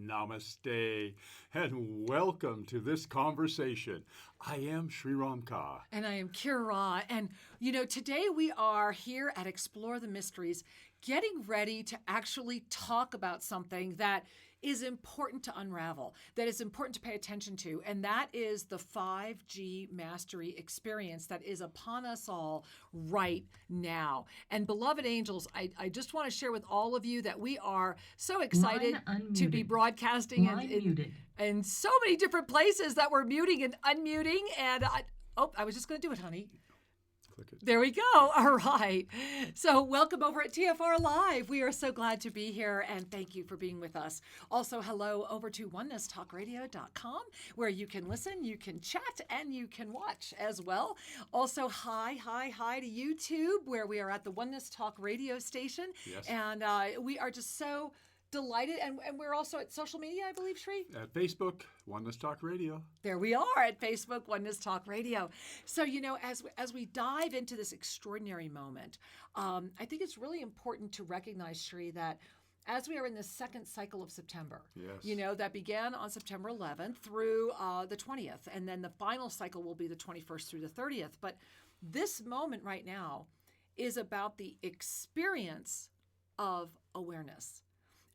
Namaste, and welcome to this conversation. I am Sri Ramka. And I am Kira. And, today we are here at Explore the Mysteries, getting ready to actually talk about something that is important to unravel, that is important to pay attention to, and that is the 5G mastery experience that is upon us all right now. And beloved angels, I just want to share with all of you that we are so excited to be broadcasting in so many different places that we're muting and unmuting. And I was just going to do it, honey. There we go. All right. So welcome over at TFR Live. We are so glad to be here, and thank you for being with us. Also, hello over to OneNessTalkRadio.com, where you can listen, you can chat, and you can watch as well. Also, hi to YouTube, where we are at the Oneness Talk Radio station. Yes. And we are just so delighted, and we're also at social media, I believe, Shri? At Facebook, Oneness Talk Radio. There we are at Facebook, Oneness Talk Radio. So, as we dive into this extraordinary moment, I think it's really important to recognize, Shri, that as we are in the second cycle of September, yes. That began on September 11th through the 20th, and then the final cycle will be the 21st through the 30th. But this moment right now is about the experience of awareness.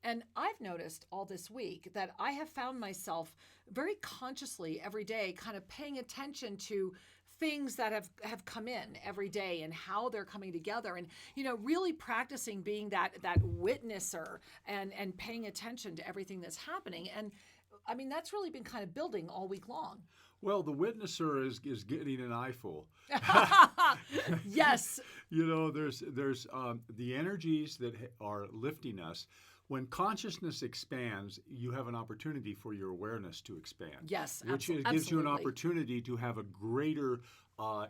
And I've noticed all this week that I have found myself very consciously every day kind of paying attention to things that have come in every day and how they're coming together, and really practicing being that witnesser and paying attention to everything that's happening. And I mean, that's really been kind of building all week long. Well, the witnesser is getting an eyeful. Yes. There's the energies that are lifting us. When consciousness expands, you have an opportunity for your awareness to expand. Yes, which gives you an opportunity to have a greater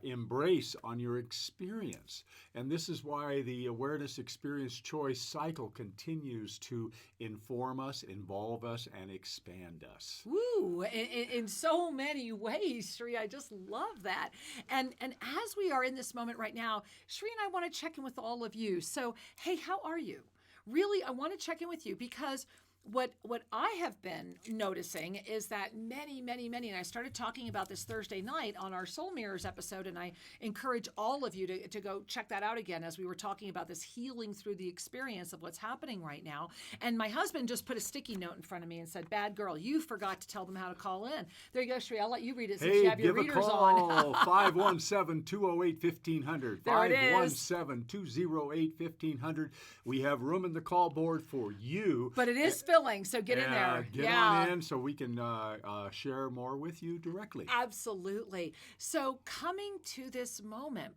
embrace on your experience. And this is why the awareness experience choice cycle continues to inform us, involve us, and expand us. Woo! In so many ways, Shri. I just love that. And as we are in this moment right now, Shri and I want to check in with all of you. So, hey, how are you? Really, I want to check in with you because what I have been noticing is that many, and I started talking about this Thursday night on our Soul Mirrors episode, and I encourage all of you to go check that out again as we were talking about this healing through the experience of what's happening right now. And my husband just put a sticky note in front of me and said, "Bad girl, you forgot to tell them how to call in." There you go, Shri. I'll let you read it since you have your readers on. 517-208-1500. There it is. 517-208-1500. We have room in the call board for you. But it is so get in there. Get on in so we can share more with you directly. Absolutely. So coming to this moment,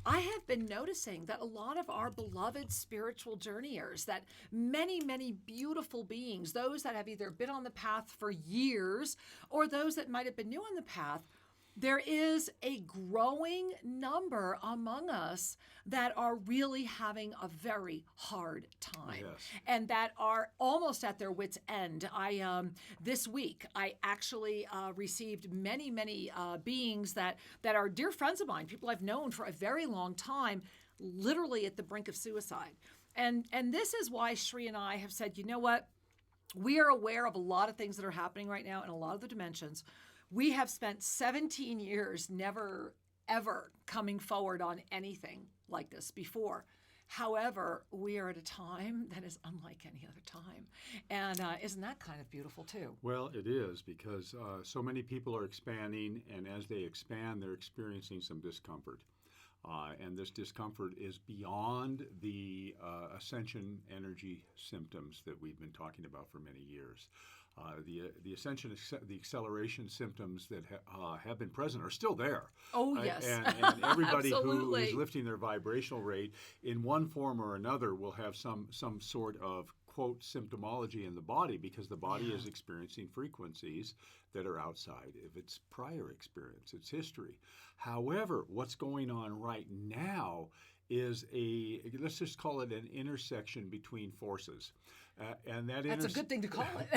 I have been noticing that a lot of our beloved spiritual journeyers, that many, beautiful beings, those that have either been on the path for years or those that might have been new on the path, there is a growing number among us that are really having a very hard time, yes, and that are almost at their wits' end. This week, I actually received many beings that are dear friends of mine, people I've known for a very long time, literally at the brink of suicide. And this is why Shri and I have said, you know what? We are aware of a lot of things that are happening right now in a lot of the dimensions. We have spent 17 years never, ever coming forward on anything like this before. However, we are at a time that is unlike any other time. And isn't that kind of beautiful, too? Well, it is, because so many people are expanding, and as they expand, they're experiencing some discomfort. And this discomfort is beyond the ascension energy symptoms that we've been talking about for many years. The ascension, the acceleration symptoms that have been present are still there. Oh, yes. And everybody who is lifting their vibrational rate in one form or another will have some sort of, quote, symptomology in the body, because the body is experiencing frequencies that are outside of its prior experience, its history. However, what's going on right now is let's just call it an intersection between forces. And that's a good thing to call it.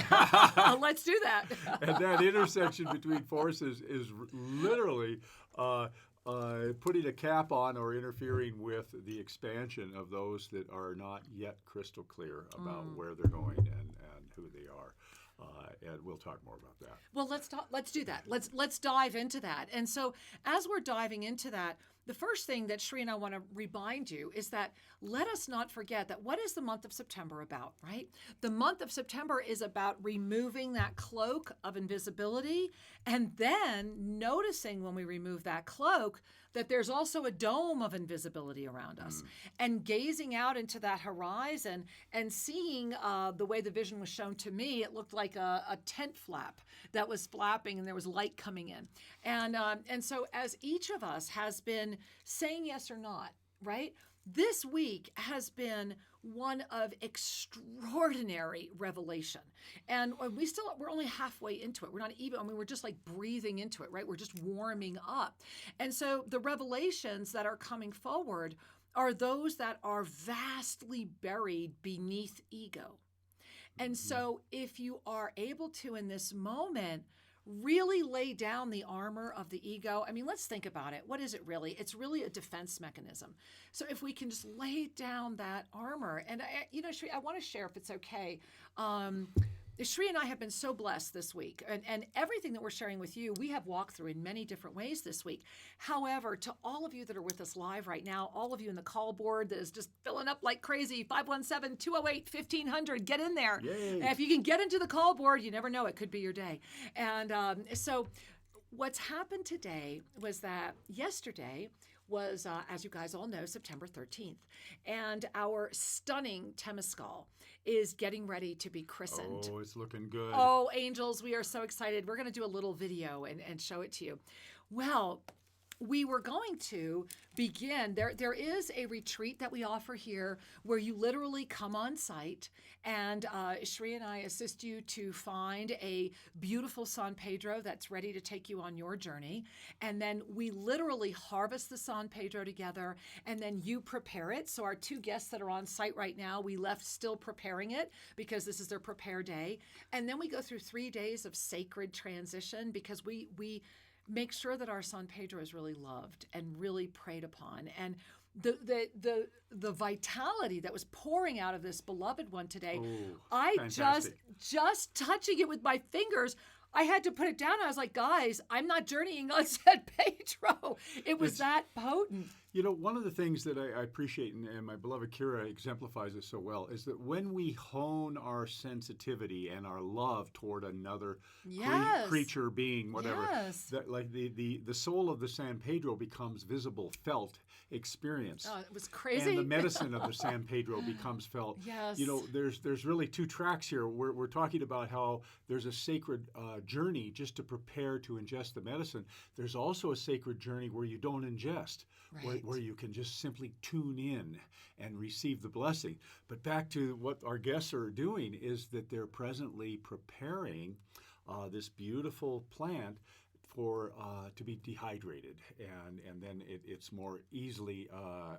Let's do that. And that intersection between forces is literally putting a cap on or interfering with the expansion of those that are not yet crystal clear about where they're going and who they are. And we'll talk more about that. Well, let's do that. Let's dive into that. And so as we're diving into that, the first thing that Shri and I want to remind you is that let us not forget that what is the month of September about, right? The month of September is about removing that cloak of invisibility and then noticing when we remove that cloak that there's also a dome of invisibility around us, and gazing out into that horizon and seeing the way the vision was shown to me, it looked like a tent flap that was flapping and there was light coming in. And so as each of us has been saying yes or not, right? This week has been one of extraordinary revelation. And we're only halfway into it. We're not even, we're just like breathing into it, right? We're just warming up. And so the revelations that are coming forward are those that are vastly buried beneath ego. And so if you are able to, in this moment, really lay down the armor of the ego. I mean, let's think about it. What is it really? It's really a defense mechanism. So if we can just lay down that armor, and Shri, I want to share, if it's okay. Shri and I have been so blessed this week, and everything that we're sharing with you, we have walked through in many different ways this week. However, to all of you that are with us live right now, all of you in the call board that is just filling up like crazy, 517-208-1500, get in there. Yay. And if you can get into the call board, you never know, it could be your day. And so what's happened today was that yesterday was, as you guys all know, September 13th. And our stunning Temescal is getting ready to be christened. Oh, it's looking good. Oh, angels, we are so excited. We're going to do a little video and show it to you. Well, we were going to begin. There is a retreat that we offer here where you literally come on site, and Shri and I assist you to find a beautiful San Pedro that's ready to take you on your journey. And then we literally harvest the San Pedro together, and then you prepare it. So our two guests that are on site right now, we left still preparing it because this is their prepare day. And then we go through 3 days of sacred transition because we make sure that our San Pedro is really loved and really prayed upon. And the vitality that was pouring out of this beloved one today, I just touching it with my fingers, I had to put it down. I was like, guys, I'm not journeying on San Pedro. It was that potent. You know, one of the things that I appreciate, and my beloved Kira exemplifies it so well, is that when we hone our sensitivity and our love toward another creature, being, whatever, that, like the soul of the San Pedro becomes visible, felt, experienced. Oh, it was crazy. And the medicine of the San Pedro becomes felt. Yes. You know, there's really two tracks here. We're talking about how there's a sacred journey just to prepare to ingest the medicine. There's also a sacred journey where you don't ingest. Right. Where you can just simply tune in and receive the blessing. But back to what our guests are doing is that they're presently preparing this beautiful plant for to be dehydrated, and then it's more easily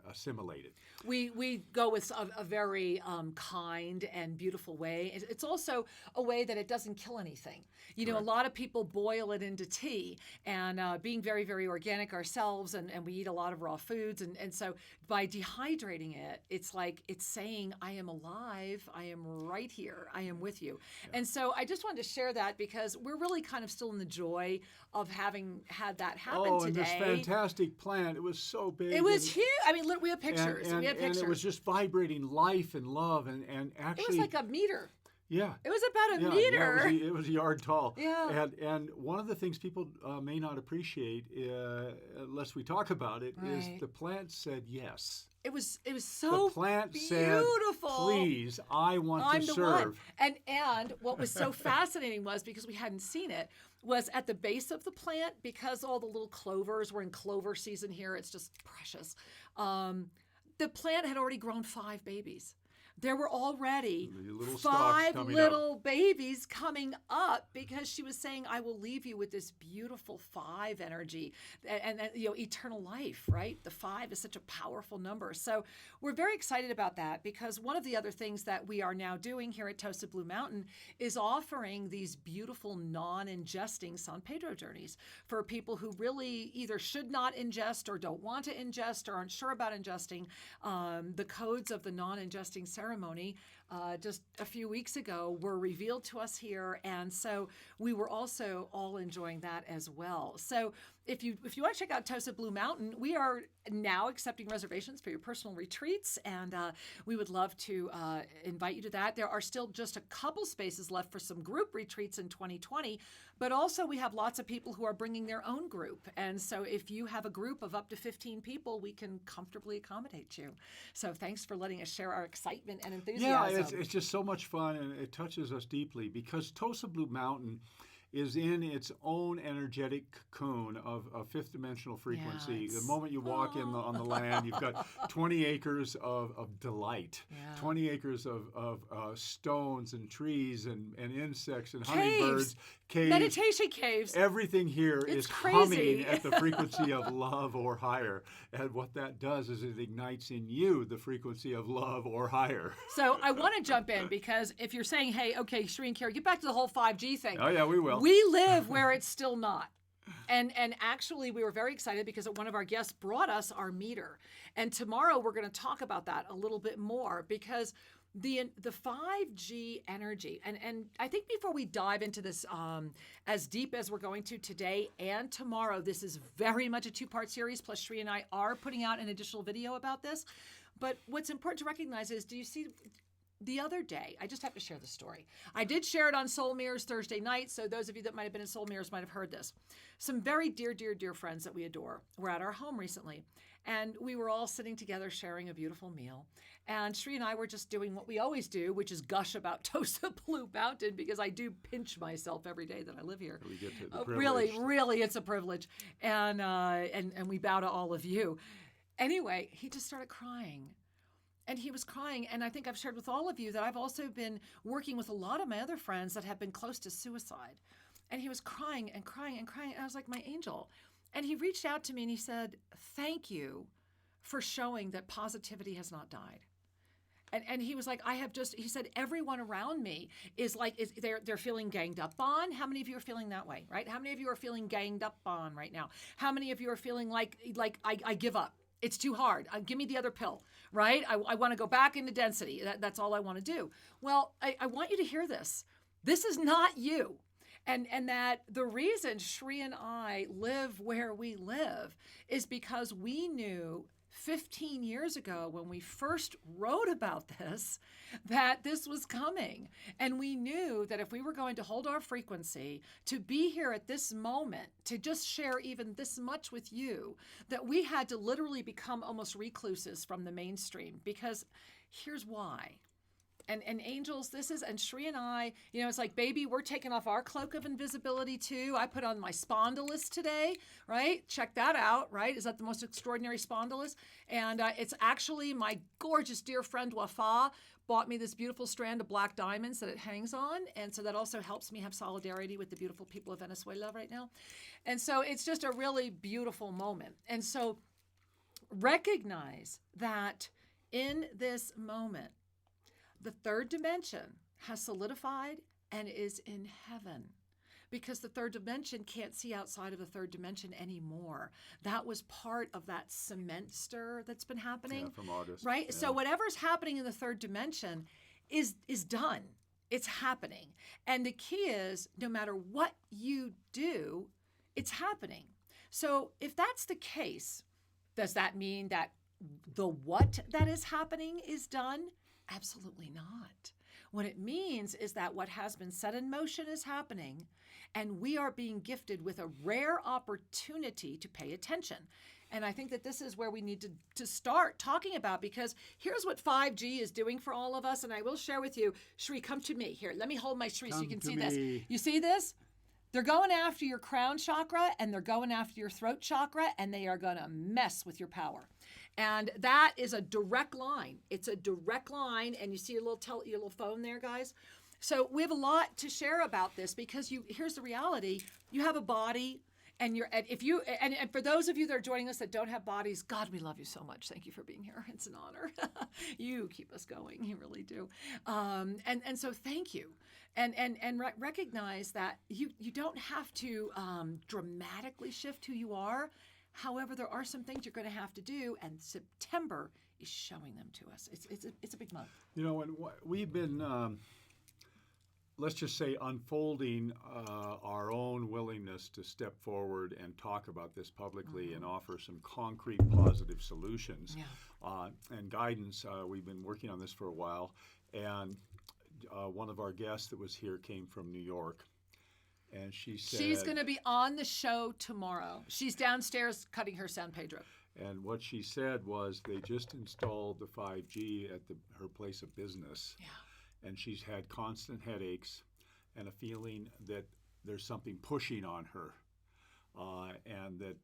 assimilated. We go with a very kind and beautiful way. It's also a way that it doesn't kill anything. You know, a lot of people boil it into tea, and being very, very organic ourselves, and we eat a lot of raw foods, and so by dehydrating it, it's like it's saying, I am alive, I am right here, I am with you. Yeah. And so I just wanted to share that because we're really kind of still in the joy of having had that happen today. And this fantastic plant, it was so big. It was huge. I mean, look, we have pictures. And it was just vibrating life and love, and actually... It was like a meter. Yeah. It was about a meter. Yeah, it was a yard tall. Yeah. And one of the things people may not appreciate, unless we talk about it, is the plant said yes. It was so the plant beautiful. Said, please, I want to serve. And what was so fascinating was, because we hadn't seen it, was at the base of the plant, because all the little clovers were in clover season here, it's just precious. The plant had already grown 5 babies. There were already 5 little babies coming up because she was saying, I will leave you with this beautiful 5 energy and you know, eternal life, right? The 5 is such a powerful number. So we're very excited about that because one of the other things that we are now doing here at Toasted Blue Mountain is offering these beautiful non-ingesting San Pedro journeys for people who really either should not ingest or don't want to ingest or aren't sure about ingesting. The codes of the non-ingesting ceremony ceremony just a few weeks ago were revealed to us here. And so we were also all enjoying that as well. So if you want to check out Tosa Blue Mountain, we are now accepting reservations for your personal retreats, and we would love to invite you to that. There are still just a couple spaces left for some group retreats in 2020, but also we have lots of people who are bringing their own group. And so if you have a group of up to 15 people, we can comfortably accommodate you. So thanks for letting us share our excitement and enthusiasm. Yeah, it's just so much fun, and it touches us deeply because Tosa Blue Mountain is in its own energetic cocoon of fifth dimensional frequency. The moment you walk on the land, you've got 20 acres of delight, 20 acres of stones and trees and insects and hummingbirds, caves. Meditation caves. Everything here is crazy. humming at the frequency of love or higher. And what that does is it ignites in you the frequency of love or higher. So I want to jump in because if you're saying, hey, okay, Sri and Carrie, get back to the whole 5G thing. Oh, yeah, we will. We live where it's still not. And actually, we were very excited because one of our guests brought us our meter. And tomorrow we're going to talk about that a little bit more because the 5G energy, and I think before we dive into this as deep as we're going to today and tomorrow, this is very much a two-part series, plus Sri and I are putting out an additional video about this. But what's important to recognize is, do you see... The other day, I just have to share the story. I did share it on Soul Mirrors Thursday night, so those of you that might have been in Soul Mirrors might have heard this. Some very dear, dear, dear friends that we adore were at our home recently, and we were all sitting together sharing a beautiful meal. And Sri and I were just doing what we always do, which is gush about Tosa Blue Mountain, because I do pinch myself every day that I live here. We get to the privilege. Really, it's a privilege. And we bow to all of you. Anyway, he just started crying. And he was crying, and I think I've shared with all of you that I've also been working with a lot of my other friends that have been close to suicide. And he was crying and crying and crying, and I was like, my angel. And he reached out to me and he said, thank you for showing that positivity has not died. And he was like, he said, everyone around me is like, they're feeling ganged up on. How many of you are feeling that way, right? How many of you are feeling ganged up on right now? How many of you are feeling like I give up? It's too hard. Give me the other pill, right? I want to go back into density. That's all I want to do. Well, I want you to hear this. This is not you. And that the reason Sri and I live where we live is because we knew 15 years ago when we first wrote about this, that this was coming. And we knew that if we were going to hold our frequency, to be here at this moment, to just share even this much with you, that we had to literally become almost recluses from the mainstream. Because here's why. And angels, and Sri and I, it's like, baby, we're taking off our cloak of invisibility too. I put on my spondylus today, right? Check that out, right? Is that the most extraordinary spondylus? And it's actually my gorgeous dear friend Wafa bought me this beautiful strand of black diamonds that it hangs on. And so that also helps me have solidarity with the beautiful people of Venezuela right now. And so it's just a really beautiful moment. And so recognize that in this moment, the third dimension has solidified and is in heaven because the third dimension can't see outside of the third dimension anymore. That was part of that cement stir that's been happening. From August. Right? Yeah. So whatever's happening in the third dimension is done. It's happening. And the key is no matter what you do, it's happening. So if that's the case, does that mean that the what that is happening is done? Absolutely not. What it means is that what has been set in motion is happening, and we are being gifted with a rare opportunity to pay attention. And I think that this is where we need to start talking about, because here's what 5G is doing for all of us, and I will share with you. Shri, come to me. Here, let me hold my Shri so you can see this. You see this? They're going after your crown chakra, and they're going after your throat chakra, and they are going to mess with your power. And that is a direct line. It's a direct line. And you see your little phone there, guys? So we have a lot to share about this because here's the reality. You have a body, and and for those of you that are joining us that don't have bodies, God, we love you so much. Thank you for being here. It's an honor. You keep us going. You really do. And so thank you. And recognize that you don't have to dramatically shift who you are. However, there are some things you're going to have to do, and September is showing them to us. It's a big month. You know, and we've been, let's just say, unfolding our own willingness to step forward and talk about this publicly and offer some concrete positive solutions and guidance. We've been working on this for a while, and one of our guests that was here came from New York. And she said, she's going to be on the show tomorrow. She's downstairs cutting her San Pedro. And what she said was they just installed the 5G at her place of business. Yeah. And she's had constant headaches and a feeling that there's something pushing on her. And that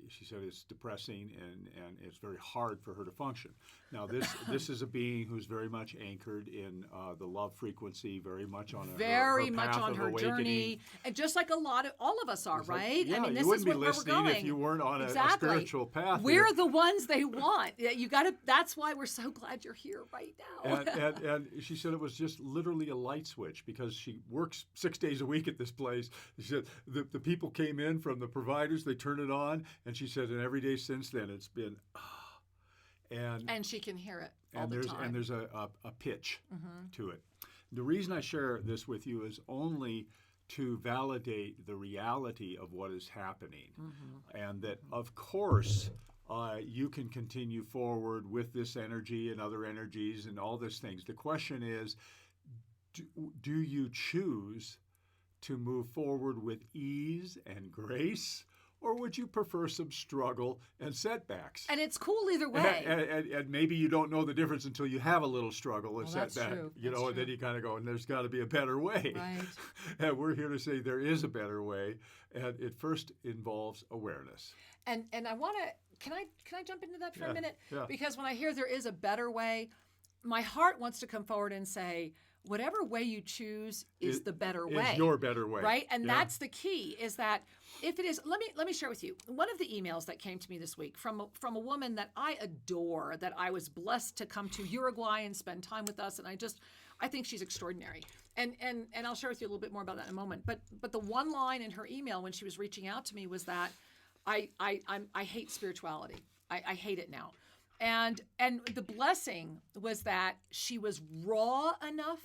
she said it's depressing and it's very hard for her to function. Now, this is a being who's very much anchored in the love frequency, very much on her much path on of her awakening. Journey, and just like all of us are, right? Yeah, I mean, this you wouldn't is be where we're listening going. if you weren't on a spiritual path. We're the ones they want. You got to. That's why we're so glad you're here right now. And she said it was just literally a light switch because she works 6 days a week at this place. She said the people came in from the providers, they turned it on, and she said, and every day since then it's been, and she can hear it all the time. And there's a pitch to it. The reason I share this with you is only to validate the reality of what is happening, and that of course you can continue forward with this energy and other energies and all these things. The question is, do you choose to move forward with ease and grace, or would you prefer some struggle and setbacks? And it's cool either way. And maybe you don't know the difference until you have a little struggle and setback. That's true. And then you kind of go, and there's got to be a better way. Right. And we're here to say there is a better way, and it first involves awareness. And I want to, can I jump into that for a minute? Yeah. Because when I hear there is a better way, my heart wants to come forward and say, whatever way you choose is the better way. Is your better way. Right? And that's the key, is that if it is, let me share with you. One of the emails that came to me this week from a woman that I adore, that I was blessed to come to Uruguay and spend time with us, and I think she's extraordinary. And I'll share with you a little bit more about that in a moment. But the one line in her email when she was reaching out to me was that I hate spirituality. I hate it now. And the blessing was that she was raw enough,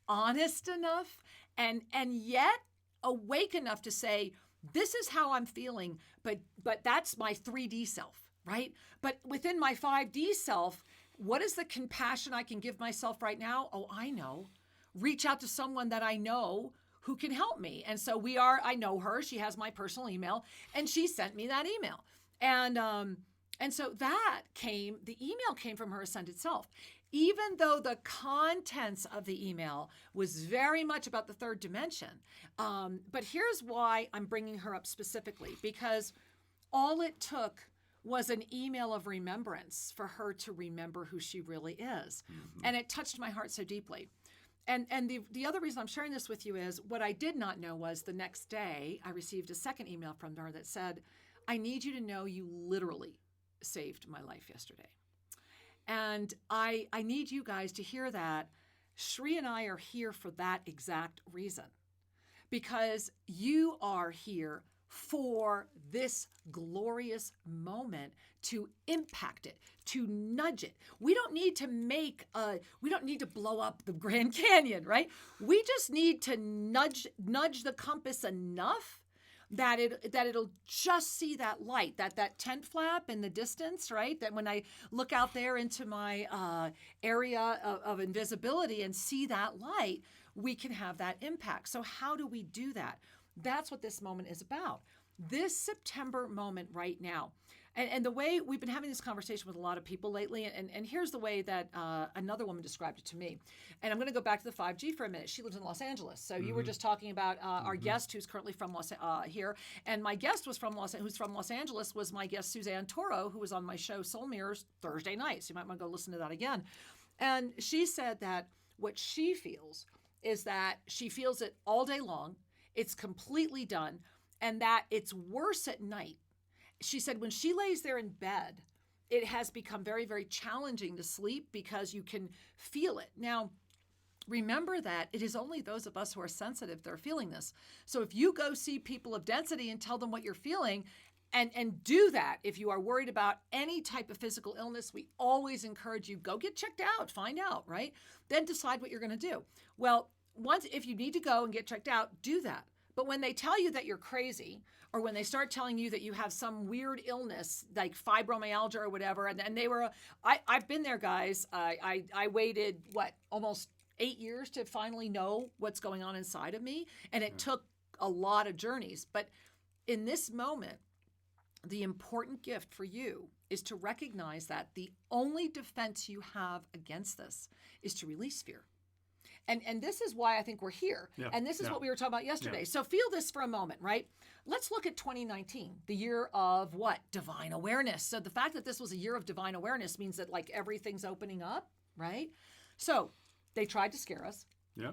honest enough, and yet awake enough to say, this is how I'm feeling, but that's my 3D self, right? But within my 5D self, what is the compassion I can give myself right now? Oh, I know. Reach out to someone that I know who can help me. And so I know her, she has my personal email, and she sent me that email. And so the email came from her ascended self. Even though the contents of the email was very much about the third dimension. But here's why I'm bringing her up specifically, because all it took was an email of remembrance for her to remember who she really is. And it touched my heart so deeply. And the other reason I'm sharing this with you is what I did not know was the next day I received a second email from her that said, I need you to know you literally saved my life yesterday. And I need you guys to hear that Shri and I are here for that exact reason, because you are here for this glorious moment to impact it, to nudge it. We don't need to blow up the Grand Canyon, right? We just need to nudge the compass enough that it'll just see that light, that tent flap in the distance, right? That when I look out there into my area of invisibility and see that light, we can have that impact. So how do we do that? That's what this moment is about. This September moment right now. And the way we've been having this conversation with a lot of people lately, and here's the way that another woman described it to me. And I'm going to go back to the 5G for a minute. She lives in Los Angeles. So you were just talking about our guest who's currently from here. And my guest who's from Los Angeles was my guest, Suzanne Toro, who was on my show Soul Mirrors Thursday night. So you might want to go listen to that again. And she said that what she feels is that she feels it all day long. It's completely done. And that it's worse at night. She said when she lays there in bed, it has become very, very challenging to sleep because you can feel it. Now, remember that it is only those of us who are sensitive that are feeling this. So if you go see people of density and tell them what you're feeling, And do that. If you are worried about any type of physical illness, we always encourage you, go get checked out, find out, right? Then decide what you're going to do. Well, if you need to go and get checked out, do that. But when they tell you that you're crazy, or when they start telling you that you have some weird illness like fibromyalgia or whatever, and they were, I've been there, guys. I waited, almost 8 years to finally know what's going on inside of me. And it took a lot of journeys. But in this moment, the important gift for you is to recognize that the only defense you have against this is to release fear. And this is why I think we're here. Yeah, and this is what we were talking about yesterday. Yeah. So feel this for a moment, right? Let's look at 2019, the year of what? Divine awareness. So the fact that this was a year of divine awareness means that like everything's opening up, right? So they tried to scare us. Yeah.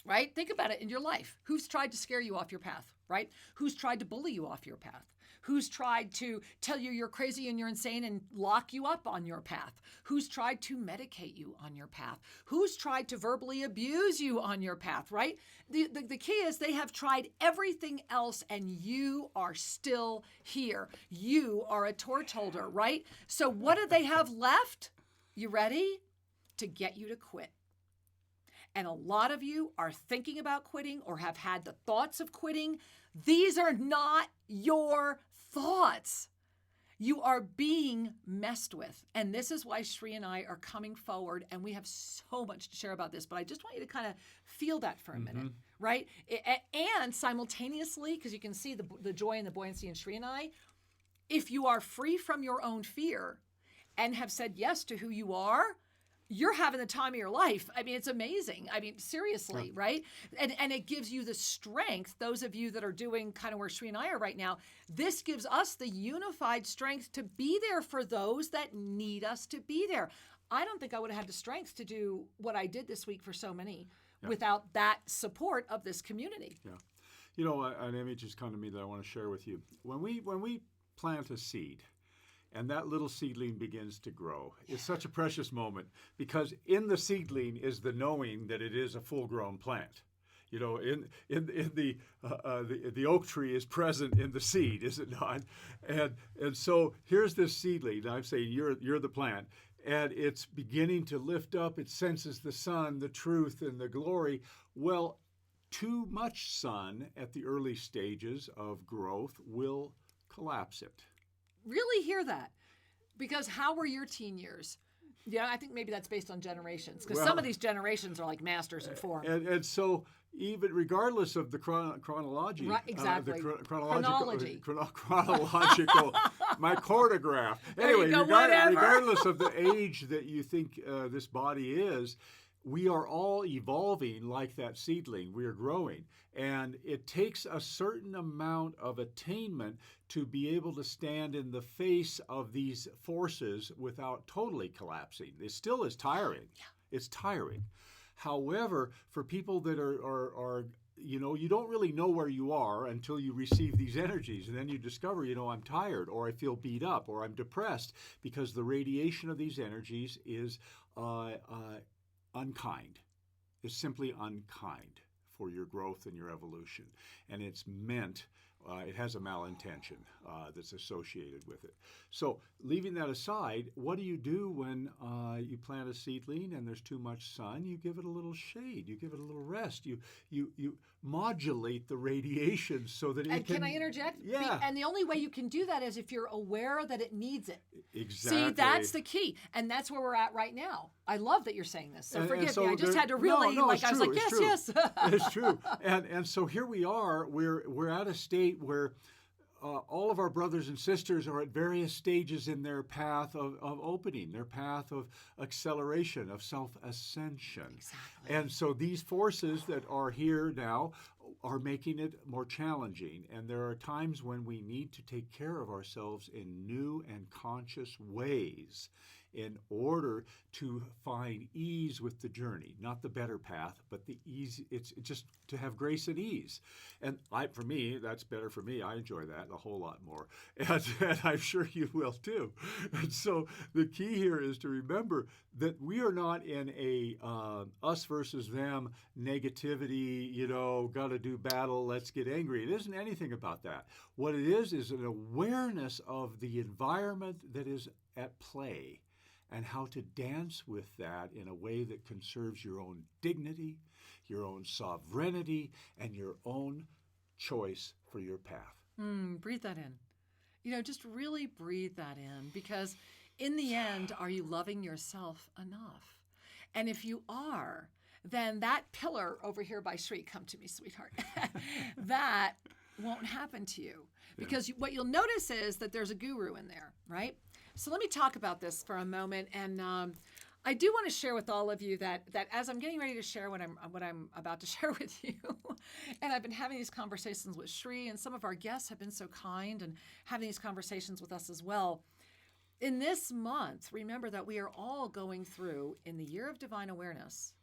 Right? Think about it in your life. Who's tried to scare you off your path, right? Who's tried to bully you off your path? Who's tried to tell you you're crazy and you're insane and lock you up on your path? Who's tried to medicate you on your path? Who's tried to verbally abuse you on your path, right? The key is they have tried everything else and you are still here. You are a torch holder, right? So what do they have left? You ready? To get you to quit. And a lot of you are thinking about quitting or have had the thoughts of quitting. These are not your thoughts. You are being messed with. And this is why Shri and I are coming forward, and we have so much to share about this, but I just want you to kind of feel that for a minute, right? And simultaneously, because you can see the joy and the buoyancy in Shri and I, if you are free from your own fear and have said yes to who you are, you're having the time of your life. I mean, it's amazing. I mean, seriously, right? And it gives you the strength, those of you that are doing kind of where Shri and I are right now, this gives us the unified strength to be there for those that need us to be there. I don't think I would have had the strength to do what I did this week for so many without that support of this community. Yeah. You know, an image has come to me that I want to share with you. When we plant a seed, and that little seedling begins to grow. It's such a precious moment because in the seedling is the knowing that it is a full-grown plant. You know, in the oak tree is present in the seed, is it not? And so here's this seedling. I'm saying you're the plant, and it's beginning to lift up. It senses the sun, the truth, and the glory. Well, too much sun at the early stages of growth will collapse it. Really hear that, because how were your teen years? Yeah, I think maybe that's based on generations, because some of these generations are like masters in form. And so even regardless of the chronology, right, exactly, chronological, my chronograph. Anyway, regardless of the age that you think this body is, we are all evolving like that seedling. We are growing. And it takes a certain amount of attainment to be able to stand in the face of these forces without totally collapsing. It still is tiring. Yeah. It's tiring. However, for people that are you know, you don't really know where you are until you receive these energies. And then you discover, you know, I'm tired, or I feel beat up, or I'm depressed, because the radiation of these energies is unkind. It's simply unkind for your growth and your evolution. And it's meant, it has a malintention that's associated with it. So leaving that aside, what do you do when you plant a seedling and there's too much sun? You give it a little shade. You give it a little rest. You modulate the radiation so that it can... Can I interject? Yeah. And the only way you can do that is if you're aware that it needs it. Exactly. See, that's the key. And that's where we're at right now. I love that you're saying this. So forgive me. I just had to really, I was like, yes. It's true. And so here we are. We're at a state where all of our brothers and sisters are at various stages in their path of opening, their path of acceleration, of self-ascension. Exactly. And so these forces that are here now are making it more challenging. And there are times when we need to take care of ourselves in new and conscious ways in order to find ease with the journey, not the better path, but the easy. It's just to have grace and ease. And for me, that's better for me. I enjoy that a whole lot more. And I'm sure you will too. And so the key here is to remember that we are not in a us versus them negativity, got to do battle, let's get angry. It isn't anything about that. What it is an awareness of the environment that is at play and how to dance with that in a way that conserves your own dignity, your own sovereignty, and your own choice for your path. Breathe that in. Just really breathe that in, because in the end, are you loving yourself enough? And if you are, then that pillar over here by Sri, come to me, sweetheart, that won't happen to you. Because what you'll notice is that there's a guru in there, right? So let me talk about this for a moment. And I do want to share with all of you that as I'm getting ready to share what I'm about to share with you, and I've been having these conversations with Sri, and some of our guests have been so kind and having these conversations with us as well. In this month, remember that we are all going through, in the year of divine awareness,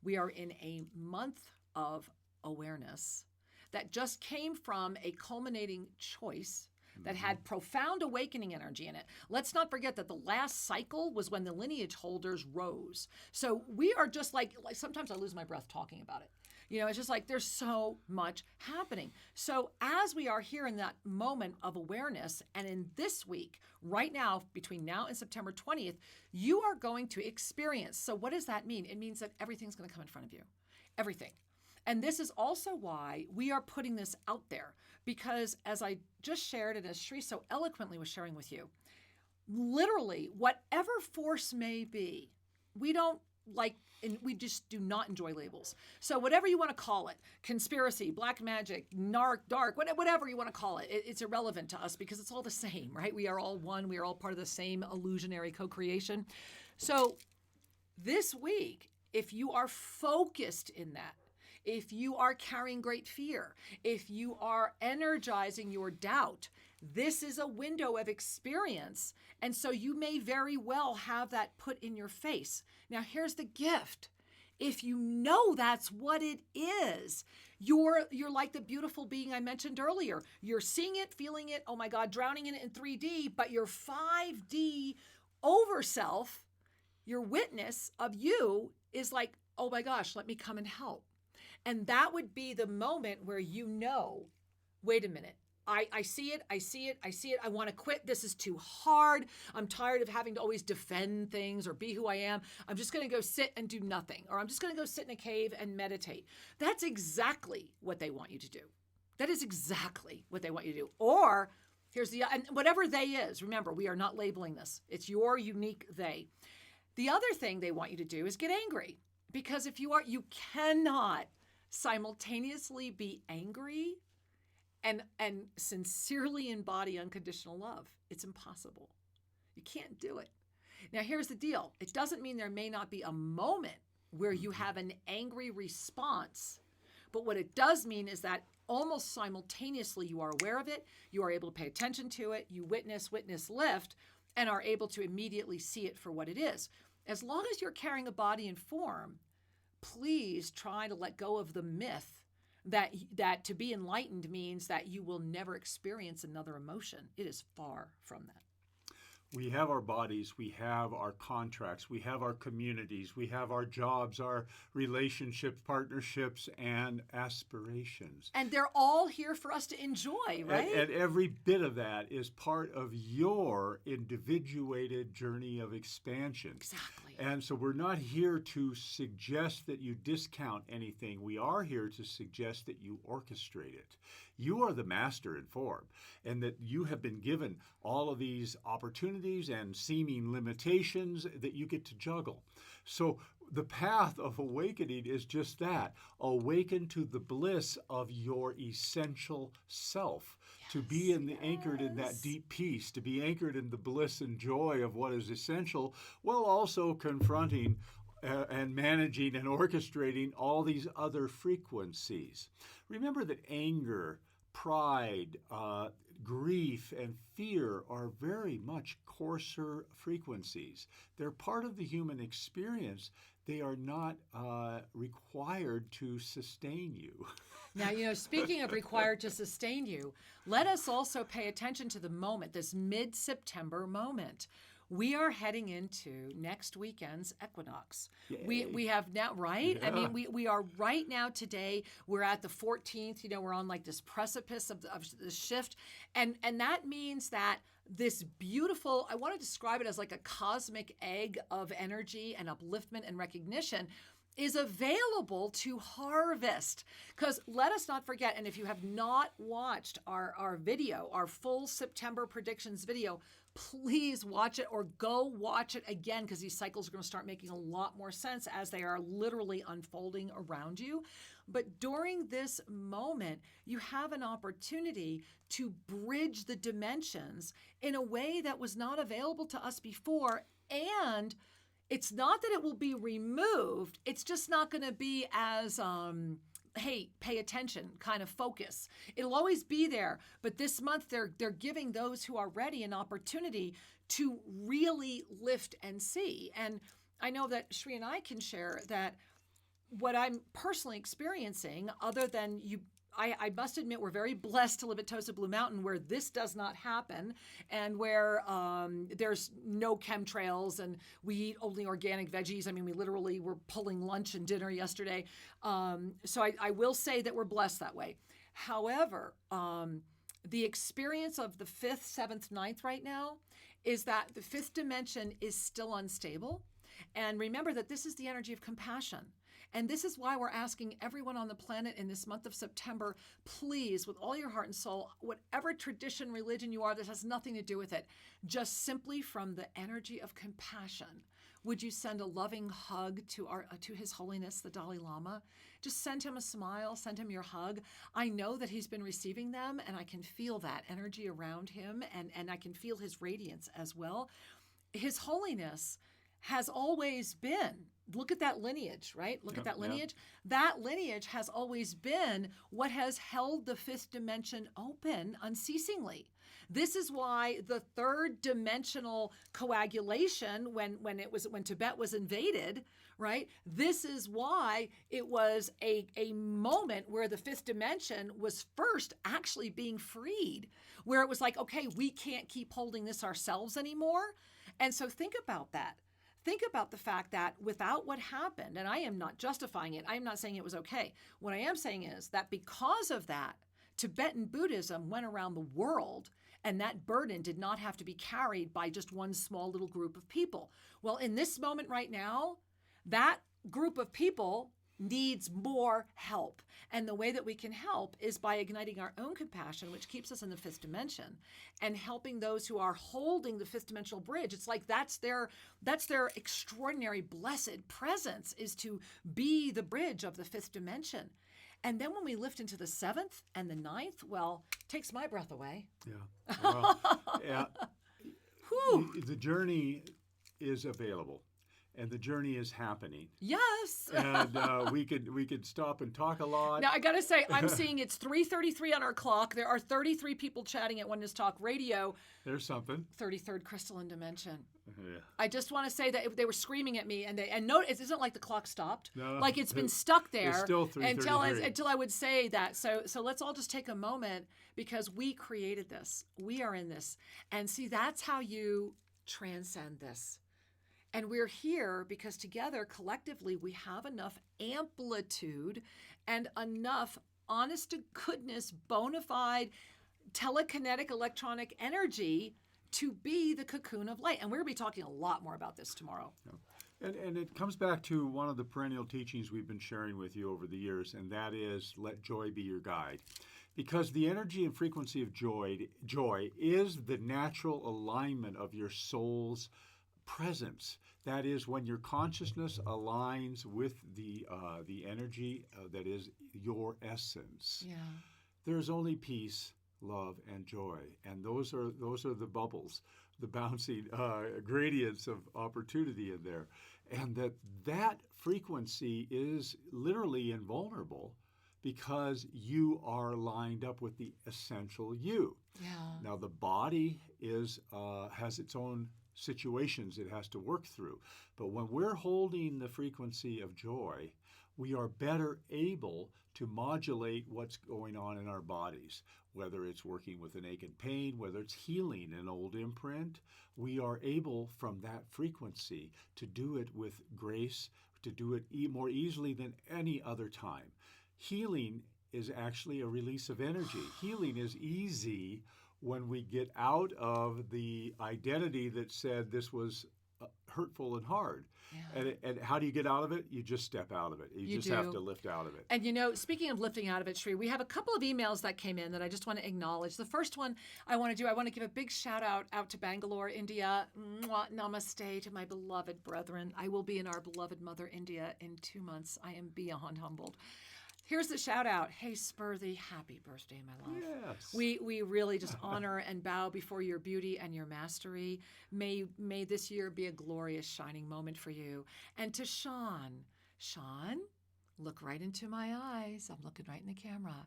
we are in a month of awareness that just came from a culminating choice that had profound awakening energy in it. Let's not forget that the last cycle was when the lineage holders rose. So we are just like sometimes I lose my breath talking about it. It's just like there's so much happening. So as we are here in that moment of awareness, and in this week, right now, between now and September 20th, you are going to experience. So what does that mean? It means that everything's going to come in front of you. Everything. And this is also why we are putting this out there, because as I just shared and as Sri so eloquently was sharing with you, literally whatever force may be, we don't like, and we just do not enjoy labels. So whatever you want to call it, conspiracy, black magic, dark, whatever you want to call it, it's irrelevant to us because it's all the same, right? We are all one. We are all part of the same illusionary co-creation. So this week, if you are focused in that, if you are carrying great fear, if you are energizing your doubt, this is a window of experience. And so you may very well have that put in your face. Now, here's the gift. If you know that's what it is, you're like the beautiful being I mentioned earlier. You're seeing it, feeling it, oh my God, drowning in it in 3D, but your 5D over self, your witness of you is like, oh my gosh, let me come and help. And that would be the moment where wait a minute, I see it. I want to quit. This is too hard. I'm tired of having to always defend things or be who I am. I'm just going to go sit and do nothing, or I'm just going to go sit in a cave and meditate. That's exactly what they want you to do. That is exactly what they want you to do. Or and whatever they is, remember, we are not labeling this. It's your unique they. The other thing they want you to do is get angry, because if you cannot simultaneously be angry and sincerely embody unconditional love. It's impossible. You can't do it. Now, here's the deal. It doesn't mean there may not be a moment where you have an angry response, but what it does mean is that almost simultaneously you are aware of it, you are able to pay attention to it, you witness, lift, and are able to immediately see it for what it is. As long as you're carrying a body and form, please try to let go of the myth that to be enlightened means that you will never experience another emotion. It is far from that. We have our bodies, we have our contracts, we have our communities, we have our jobs, our relationships, partnerships, and aspirations. And they're all here for us to enjoy, right? And every bit of that is part of your individuated journey of expansion. Exactly. And so we're not here to suggest that you discount anything. We are here to suggest that you orchestrate it. You are the master in form, and that you have been given all of these opportunities and seeming limitations that you get to juggle. So the path of awakening is just that. Awaken to the bliss of your essential self. Yes, to be anchored in that deep peace, to be anchored in the bliss and joy of what is essential, while also confronting and managing and orchestrating all these other frequencies. Remember that anger pride, grief, and fear are very much coarser frequencies. They're part of the human experience. They are not required to sustain you. Now, speaking of required to sustain you, let us also pay attention to the moment, this mid-September moment. We are heading into next weekend's equinox. We have now, right? Yeah. I mean, we are right now today. We're at the 14th. We're on like this precipice of the shift. And that means that this beautiful, I want to describe it as like a cosmic egg of energy and upliftment and recognition is available to harvest. Because let us not forget, and if you have not watched our video, our full September predictions video, please watch it or go watch it again, because these cycles are going to start making a lot more sense as they are literally unfolding around you. But during this moment, you have an opportunity to bridge the dimensions in a way that was not available to us before. And it's not that it will be removed. It's just not going to be as, hey, pay attention kind of focus. It'll always be there. But this month, they're giving those who are ready an opportunity to really lift and see. And I know that Shri and I can share that what I'm personally experiencing, other than you, I must admit we're very blessed to live at Tosa Blue Mountain, where this does not happen, and where there's no chemtrails and we eat only organic veggies. I mean, we literally were pulling lunch and dinner yesterday. So I will say that we're blessed that way. However, the experience of the 5th, 7th, 9th right now is that the 5th dimension is still unstable. And remember that this is the energy of compassion. And this is why we're asking everyone on the planet in this month of September, please, with all your heart and soul, whatever tradition, religion you are, this has nothing to do with it, just simply from the energy of compassion, would you send a loving hug to His Holiness, the Dalai Lama? Just send him a smile, send him your hug. I know that he's been receiving them, and I can feel that energy around him, and I can feel his radiance as well. His Holiness has always been, look at that lineage, right? Look at that lineage. That lineage has always been what has held the 5th dimension open unceasingly. This is why the 3rd dimensional coagulation, when Tibet was invaded, right? This is why it was a moment where the 5th dimension was first actually being freed, where it was like, okay, we can't keep holding this ourselves anymore. And so think about that. Think about the fact that without what happened, and I am not justifying it, I am not saying it was okay. What I am saying is that because of that, Tibetan Buddhism went around the world, and that burden did not have to be carried by just one small little group of people. Well, in this moment right now, that group of people needs more help. And the way that we can help is by igniting our own compassion, which keeps us in the 5th dimension, and helping those who are holding the 5th dimensional bridge. It's like that's their extraordinary blessed presence, is to be the bridge of the 5th dimension. And then when we lift into the 7th and the 9th, well, takes my breath away. Yeah. Well, yeah. The journey is available. And the journey is happening. Yes. And we could stop and talk a lot. Now, I got to say, I'm seeing it's 3:33 on our clock. There are 33 people chatting at Oneness Talk Radio. There's something. 33rd crystalline dimension. Yeah. I just want to say that they were screaming at me, and no, it isn't like the clock stopped. No, like it's been stuck there. It's still 3:33. until I would say that. So let's all just take a moment, because we created this. We are in this. And see, that's how you transcend this. And we're here because together, collectively, we have enough amplitude and enough honest to goodness, bona fide, telekinetic electronic energy to be the cocoon of light. And we're going to be talking a lot more about this tomorrow. Yeah. And it comes back to one of the perennial teachings we've been sharing with you over the years, and that is let joy be your guide. Because the energy and frequency of joy is the natural alignment of your soul's presence. That is, when your consciousness aligns with the energy that is your essence. Yeah. There's only peace, love, and joy, and those are the bubbles, the bouncing gradients of opportunity in there, and that frequency is literally invulnerable because you are lined up with the essential you. Yeah. Now, the body has its own situations it has to work through. But when we're holding the frequency of joy, we are better able to modulate what's going on in our bodies, whether it's working with an ache and pain, whether it's healing an old imprint. We are able from that frequency to do it with grace, to do it more easily than any other time. Healing is actually a release of energy. Healing is easy when we get out of the identity that said this was hurtful and hard. Yeah. And how do you get out of it? You just step out of it. You just have to lift out of it. And speaking of lifting out of it, Sri, we have a couple of emails that came in that I just want to acknowledge. The first one I want to give a big shout out to Bangalore, India. Mwah, namaste to my beloved brethren. I will be in our beloved mother, India, in 2 months. I am beyond humbled. Here's the shout out. Hey, Spurthy, happy birthday, my love. Yes. We really just honor and bow before your beauty and your mastery. May this year be a glorious shining moment for you. And to Zhan, look right into my eyes. I'm looking right in the camera.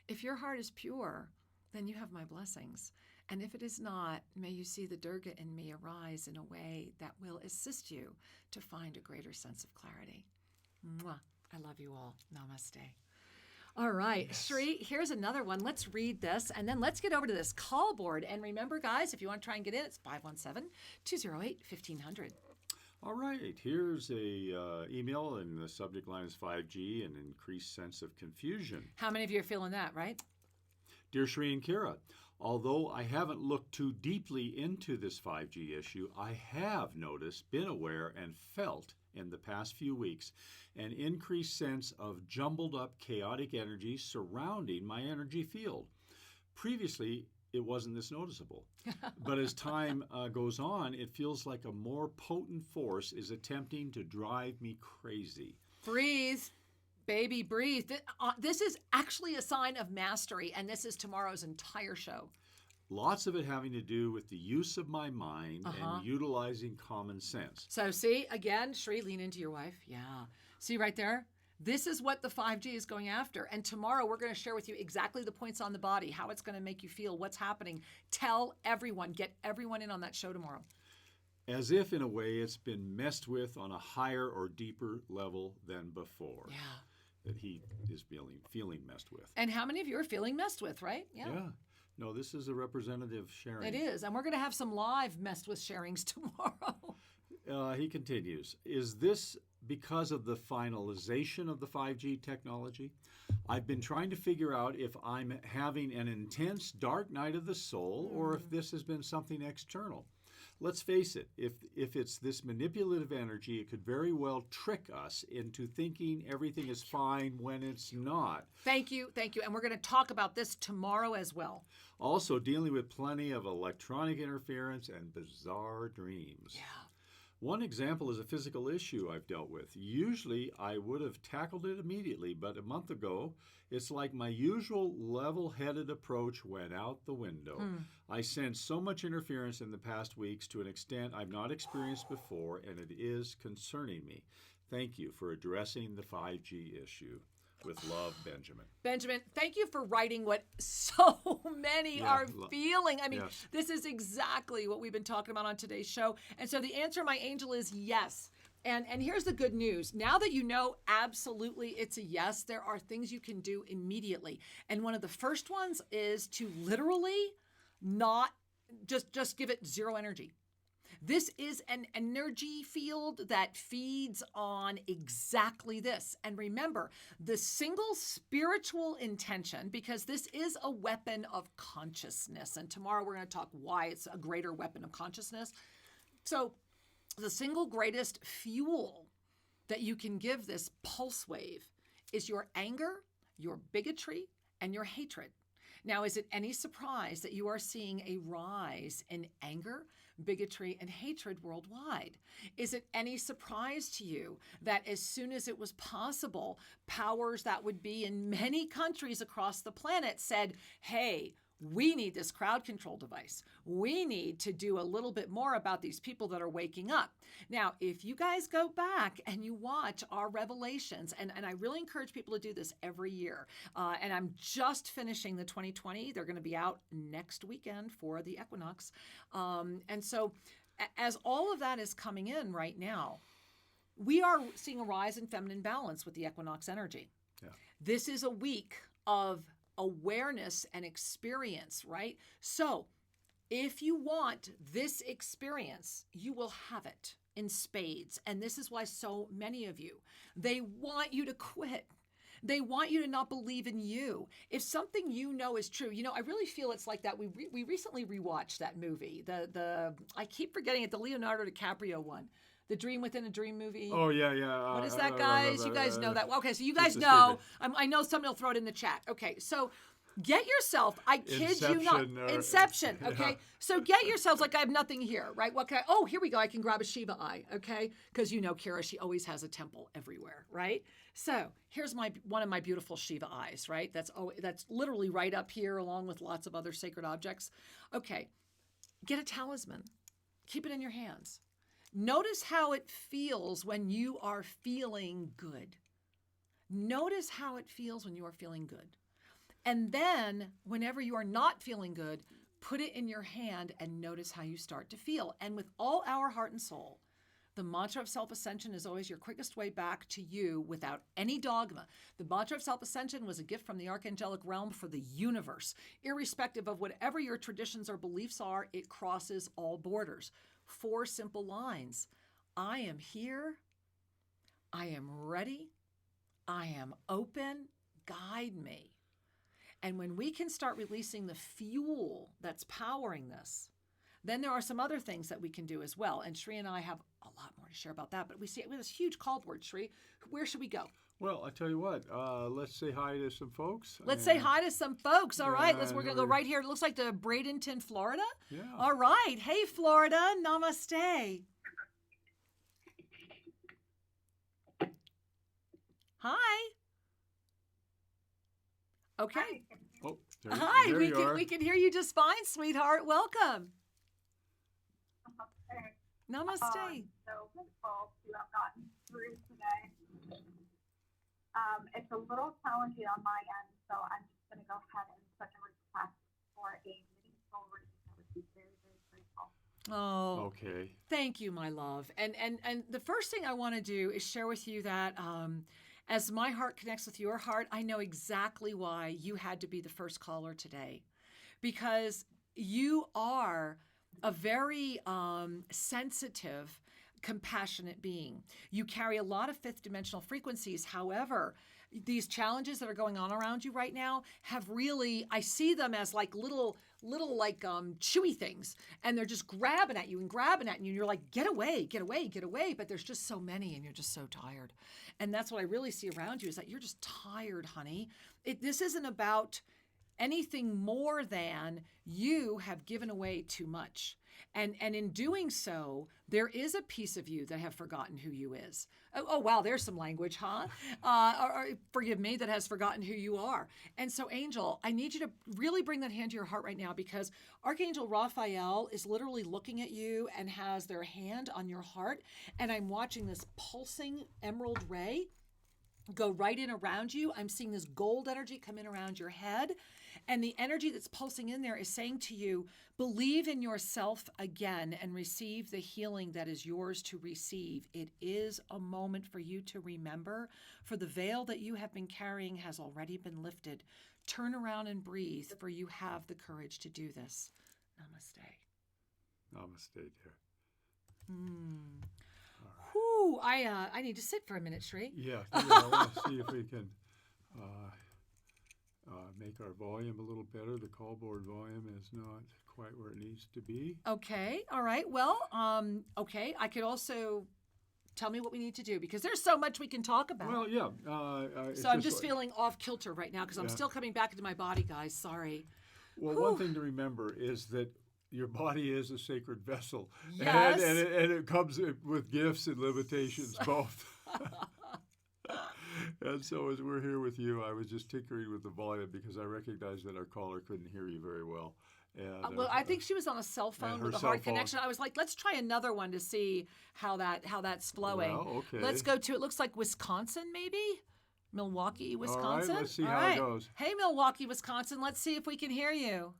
If your heart is pure, then you have my blessings. And if it is not, may you see the Durga in me arise in a way that will assist you to find a greater sense of clarity. Mwah. I love you all. Namaste. All right, yes. Sri, here's another one. Let's read this, and then let's get over to this call board. And remember, guys, if you want to try and get in, it's 517-208-1500. All right, here's a email, and the subject line is 5G, an increased sense of confusion. How many of you are feeling that, right? Dear Sri and Kira, although I haven't looked too deeply into this 5G issue, I have noticed, been aware, and felt in the past few weeks an increased sense of jumbled up chaotic energy surrounding my energy field. Previously, it wasn't this noticeable. But as time goes on, it feels like a more potent force is attempting to drive me crazy. Breathe. Baby, breathe. This is actually a sign of mastery, and this is tomorrow's entire show. Lots of it having to do with the use of my mind and utilizing common sense. So see, again, Sri, lean into your wife. Yeah. See right there? This is what the 5G is going after. And tomorrow we're going to share with you exactly the points on the body, how it's going to make you feel, what's happening. Tell everyone. Get everyone in on that show tomorrow. As if, in a way, it's been messed with on a higher or deeper level than before. Yeah. That he is feeling messed with. And how many of you are feeling messed with, right? Yeah. No, this is a representative sharing. It is. And we're going to have some live messed with sharings tomorrow. He continues, is this because of the finalization of the 5G technology? I've been trying to figure out if I'm having an intense dark night of the soul or if this has been something external. Let's face it, if it's this manipulative energy, it could very well trick us into thinking everything is fine when it's not. Thank you. And we're going to talk about this tomorrow as well. Also, dealing with plenty of electronic interference and bizarre dreams. Yeah. One example is a physical issue I've dealt with. Usually, I would have tackled it immediately, but a month ago, it's like my usual level-headed approach went out the window. I sensed so much interference in the past weeks to an extent I've not experienced before, and it is concerning me. Thank you for addressing the 5G issue. With love, Benjamin. Benjamin, thank you for writing what so many are feeling. I mean, This is exactly what we've been talking about on today's show. And so the answer, my angel, is yes. And here's the good news. Now that you know absolutely it's a yes, there are things you can do immediately. And one of the first ones is to literally not just give it zero energy. This is an energy field that feeds on exactly this. And remember, the single spiritual intention, because this is a weapon of consciousness, and tomorrow we're going to talk why it's a greater weapon of consciousness. So the single greatest fuel that you can give this pulse wave is your anger, your bigotry, and your hatred. Now, is it any surprise that you are seeing a rise in anger, bigotry, and hatred worldwide? Is it any surprise to you that as soon as it was possible, powers that would be in many countries across the planet said, hey, we need this crowd control device. We need to do a little bit more about these people that are waking up. Now, if you guys go back and you watch our revelations, and I really encourage people to do this every year, and I'm just finishing the 2020. They're going to be out next weekend for the equinox. And so as all of that is coming in right now, we are seeing a rise in feminine balance with the equinox energy. Yeah. This is a week of awareness and experience, right? So if you want this experience, you will have it in spades. And this is why so many of you, they want you to quit. They want you to not believe in you. If something you know is true, I really feel it's like that. We recently rewatched that movie. I keep forgetting it, the Leonardo DiCaprio one. The Dream Within a Dream movie. Oh, yeah. What is that, guys? You guys know that. Okay, so you guys know. I know somebody will throw it in the chat. Okay, so get yourself, I kid you not. Inception, okay? Yeah. So get yourselves like I have nothing here, right? What can I, oh, here we go. I can grab a Shiva eye, okay? Because Kira, she always has a temple everywhere, right? So here's one of my beautiful Shiva eyes, right? That's literally right up here along with lots of other sacred objects. Okay, get a talisman. Keep it in your hands. Notice how it feels when you are feeling good. Notice how it feels when you are feeling good. And then whenever you are not feeling good, put it in your hand and notice how you start to feel. And with all our heart and soul, the mantra of self-ascension is always your quickest way back to you without any dogma. The mantra of self-ascension was a gift from the archangelic realm for the universe. Irrespective of whatever your traditions or beliefs are, it crosses all borders. 4 simple lines. I am here. I am ready. I am open. Guide me. And when we can start releasing the fuel that's powering this, then there are some other things that we can do as well. And Shri and I have a lot more to share about that. But we see this huge call board, Shri. Where should we go? Well, I tell you what, let's say hi to some folks. Let's say hi to some folks. All right, we're going to go right here. It looks like to Bradenton, Florida. Yeah. All right. Hey, Florida. Namaste. Hi. Okay. Oh, hi. there we can hear you just fine, sweetheart. Welcome. Namaste. So grateful to have gotten through today. It's a little challenging on my end, so I'm just going to go ahead and put a request for a mini soul reading. I would be very, very grateful. Oh, okay. Thank you, my love. And the first thing I want to do is share with you that as my heart connects with your heart, I know exactly why you had to be the first caller today, because you are a very sensitive, compassionate being. You carry a lot of 5th dimensional frequencies. However, these challenges that are going on around you right now have really, I see them as like little like chewy things, and they're just grabbing at you and you're like, get away. But there's just so many and you're just so tired. And that's what I really see around you, is that you're just tired, honey. This isn't about anything more than you have given away too much. And in doing so, there is a piece of you that have forgotten who you is. Oh wow, there's some language, huh? Or forgive me, that has forgotten who you are. And so, Angel, I need you to really bring that hand to your heart right now, because Archangel Raphael is literally looking at you and has their hand on your heart. And I'm watching this pulsing emerald ray go right in around you. I'm seeing this gold energy come in around your head. And the energy that's pulsing in there is saying to you, believe in yourself again and receive the healing that is yours to receive. It is a moment for you to remember, for the veil that you have been carrying has already been lifted. Turn around and breathe, for you have the courage to do this. Namaste. Namaste, dear. Whew, I need to sit for a minute, Shri. Yeah, I want to see if we can make our volume a little better. The call board volume is not quite where it needs to be. Okay, all right. Well, okay. I could also tell me what we need to do, because there's so much we can talk about. Well, yeah. So I'm just feeling off kilter right now, because I'm still coming back into my body, guys. Sorry. Well, one thing to remember is that your body is a sacred vessel. Yes. And it comes with gifts and limitations both. And so as we're here with you, I was just tinkering with the volume because I recognized that our caller couldn't hear you very well. And, well, I think she was on a cell phone with a hard connection. I was like, let's try another one to see how that's flowing. Well, okay. Let's go to, it looks like Wisconsin, maybe? Milwaukee, Wisconsin? All right, let's see how it goes. Hey, Milwaukee, Wisconsin, let's see if we can hear you.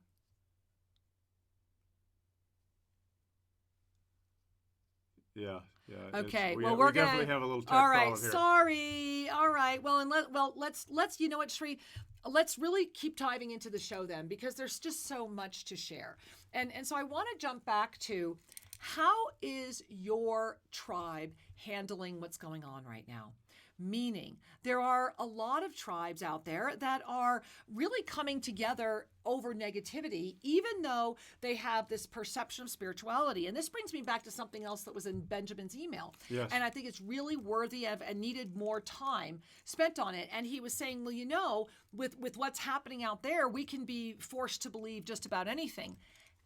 Yeah. Okay. We we're gonna definitely have a little tech all right. problem here. Sorry. All right. Well, let's you know what, Sri, let's really keep diving into the show then, because there's just so much to share. And so I want to jump back to, how is your tribe handling what's going on right now? Meaning, there are a lot of tribes out there that are really coming together over negativity, even though they have this perception of spirituality. And this brings me back to something else that was in Benjamin's email. Yes. And I think it's really worthy of and needed more time spent on it. And he was saying, well, with what's happening out there, we can be forced to believe just about anything.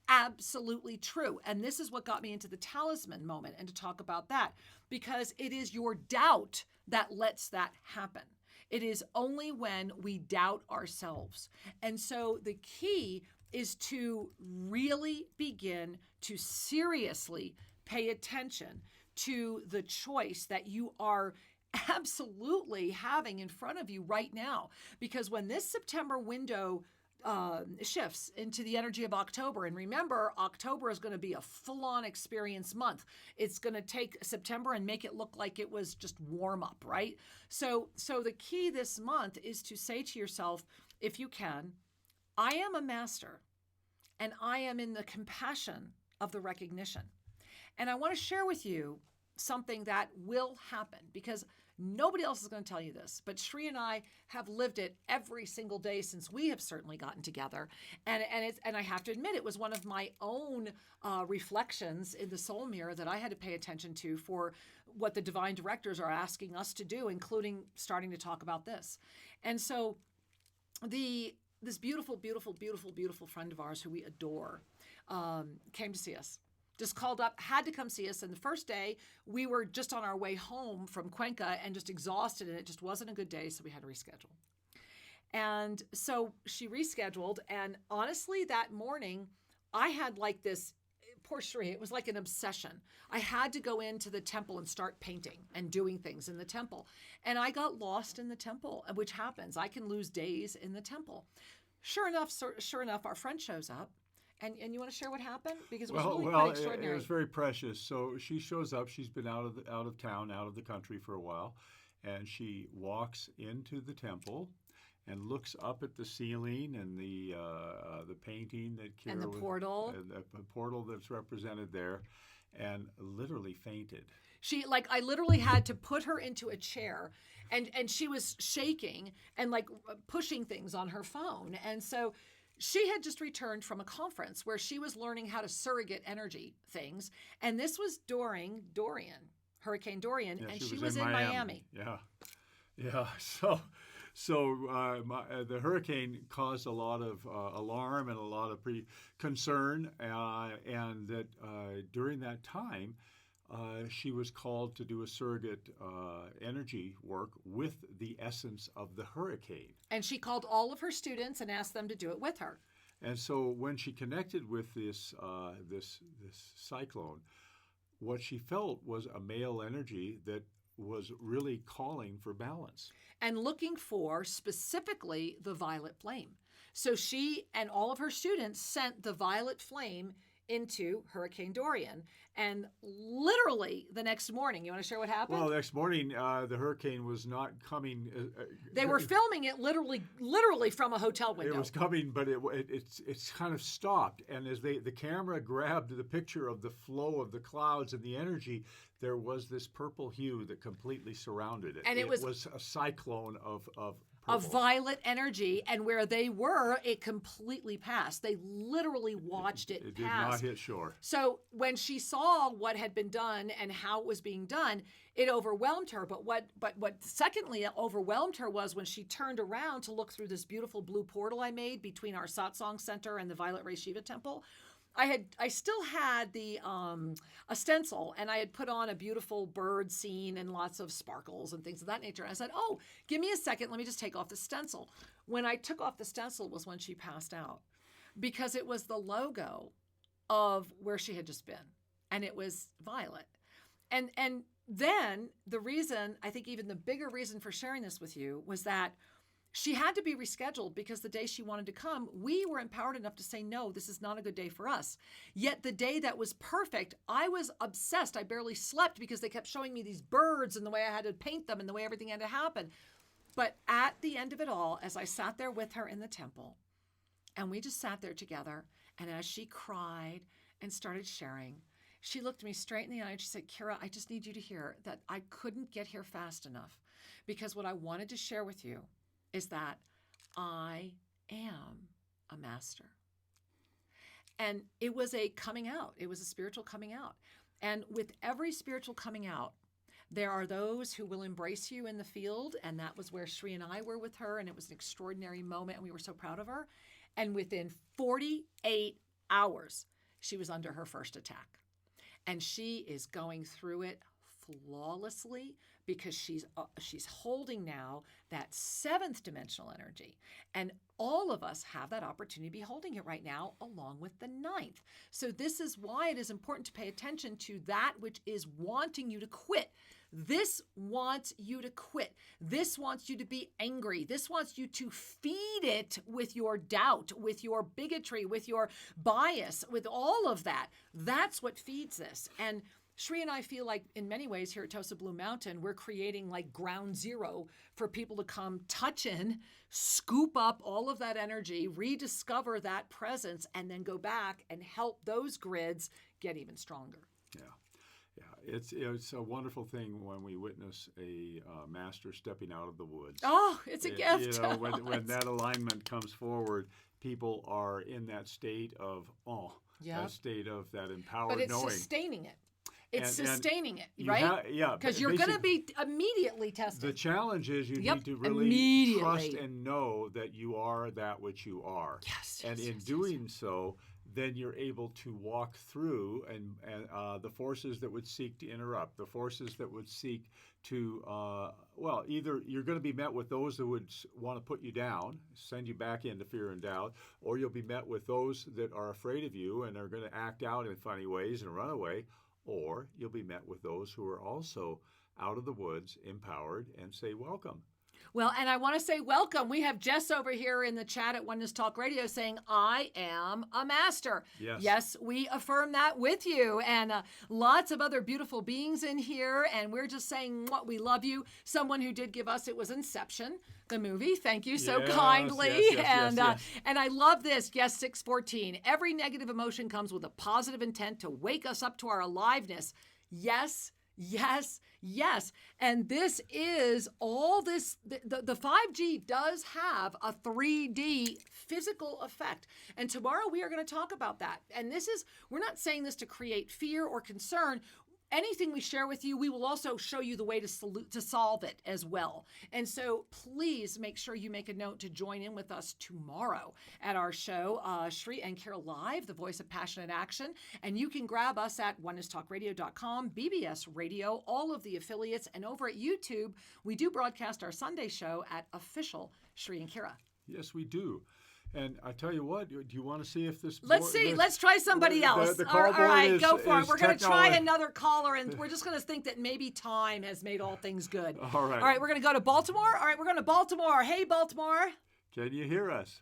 Absolutely true. And this is what got me into the Talisman Moment and to talk about that, because it is your doubt that lets that happen. It is only when we doubt ourselves. And so the key is to really begin to seriously pay attention to the choice that you are absolutely having in front of you right now. Because when this September window shifts into the energy of October. And remember, October is going to be a full-on experience month. It's going to take September and make it look like it was just warm up, right? So the key this month is to say to yourself, if you can, I am a master, and I am in the compassion of the recognition. And I want to share with you something that will happen, because nobody else is going to tell you this, but Sri and I have lived it every single day since we have certainly gotten together. And I have to admit, it was one of my own reflections in the soul mirror that I had to pay attention to for what the divine directors are asking us to do, including starting to talk about this. And so this beautiful, beautiful, beautiful, beautiful friend of ours who we adore came to see us. Just called up, had to come see us. And the first day, we were just on our way home from Cuenca and just exhausted, and it just wasn't a good day, so we had to reschedule. And so she rescheduled, and honestly, that morning, I had like this, poor Sri, it was like an obsession. I had to go into the temple and start painting and doing things in the temple. And I got lost in the temple, which happens. I can lose days in the temple. Sure enough, our friend shows up. And you want to share what happened? Because it was really quite extraordinary. It was very precious. So she shows up. She's been out of town, out of the country for a while, and she walks into the temple and looks up at the ceiling and the painting that Kira and the portal, the portal that's represented there, and literally fainted. I literally had to put her into a chair, and she was shaking and like pushing things on her phone, and so. She had just returned from a conference where she was learning how to surrogate energy things. And this was during Hurricane Dorian, and she was in Miami. Yeah. So the hurricane caused a lot of alarm and a lot of concern, and that during that time, she was called to do a surrogate energy work with the essence of the hurricane. And she called all of her students and asked them to do it with her. And so when she connected with this cyclone, what she felt was a male energy that was really calling for balance. And looking for specifically the violet flame. So she and all of her students sent the violet flame into Hurricane Dorian. And literally the next morning, you want to share what happened? Well, the next morning, the hurricane was not coming. They were filming it literally from a hotel window. It was coming, but it's kind of stopped. And as the camera grabbed the picture of the flow of the clouds and the energy, there was this purple hue that completely surrounded it. And it was a cyclone of purple. Of violet energy, and where they were, it completely passed. They literally watched it pass. It did not hit shore. So when she saw what had been done and how it was being done, it overwhelmed her. But what secondly overwhelmed her was when she turned around to look through this beautiful blue portal I made between our satsang center and the Violet Ray Shiva temple. I still had the a stencil, and I had put on a beautiful bird scene and lots of sparkles and things of that nature. And I said, "Oh, give me a second. Let me just take off the stencil." When I took off the stencil was when she passed out, because it was the logo of where she had just been, and it was violet. And then the reason, I think even the bigger reason for sharing this with you, was that she had to be rescheduled because the day she wanted to come, we were empowered enough to say, no, this is not a good day for us. Yet the day that was perfect, I was obsessed. I barely slept because they kept showing me these birds and the way I had to paint them and the way everything had to happen. But at the end of it all, as I sat there with her in the temple, and we just sat there together, and as she cried and started sharing, she looked me straight in the eye and she said, Kira, I just need you to hear that I couldn't get here fast enough, because what I wanted to share with you is that I am a master. And it was a coming out. It was a spiritual coming out. And with every spiritual coming out, there are those who will embrace you in the field. And that was where Shri and I were with her. And it was an extraordinary moment. And we were so proud of her. And within 48 hours, she was under her first attack. And she is going through it flawlessly, because she's holding now that seventh dimensional energy. And all of us have that opportunity to be holding it right now, along with the ninth. So this is why it is important to pay attention to that which is wanting you to quit. This wants you to quit. This wants you to be angry. This wants you to feed it with your doubt, with your bigotry, with your bias, with all of that. That's what feeds this. And Shri and I feel like in many ways here at Tosa Blue Mountain, we're creating like ground zero for people to come touch in, scoop up all of that energy, rediscover that presence, and then go back and help those grids get even stronger. Yeah, it's a wonderful thing when we witness a master stepping out of the woods. Oh, it's a gift. When that alignment comes forward, people are in that state of that state of that empowered knowing. But it's sustaining it. It's sustaining it, right? Because you're going to be immediately tested. The challenge is you need to really trust and know that you are that which you are. Yes. And in doing so, then you're able to walk through and the forces that would seek to interrupt, the forces that would seek to, either you're going to be met with those that would want to put you down, send you back into fear and doubt, or you'll be met with those that are afraid of you and are going to act out in funny ways and run away. Or you'll be met with those who are also out of the woods, empowered, and say, welcome. Well, and I want to say welcome. We have Jess over here in the chat at Oneness Talk Radio saying, I am a master. Yes, we affirm that with you. And lots of other beautiful beings in here. And we're just saying what we love you. Someone who did give us, it was Inception, the movie. Thank you so kindly. And I love this. Yes, 614. Every negative emotion comes with a positive intent to wake us up to our aliveness. Yes. Yes, yes. And this is all this, the 5G does have a 3D physical effect. And tomorrow we are going to talk about that. And we're not saying this to create fear or concern. Anything we share with you, we will also show you the way to solve it as well. And so please make sure you make a note to join in with us tomorrow at our show, Shri and Kira Live, the voice of passionate action. And you can grab us at onenesstalkradio.com, BBS Radio, all of the affiliates. And over at YouTube, we do broadcast our Sunday show at official Shri and Kira. Yes, we do. And I tell you what, do you want to see if this... Let's see. Let's try somebody else. All right, go for it. We're going to try another caller, and we're just going to think that maybe time has made all things good. All right. All right, we're going to go to Baltimore. All right, we're going to Baltimore. Hey, Baltimore. Can you hear us?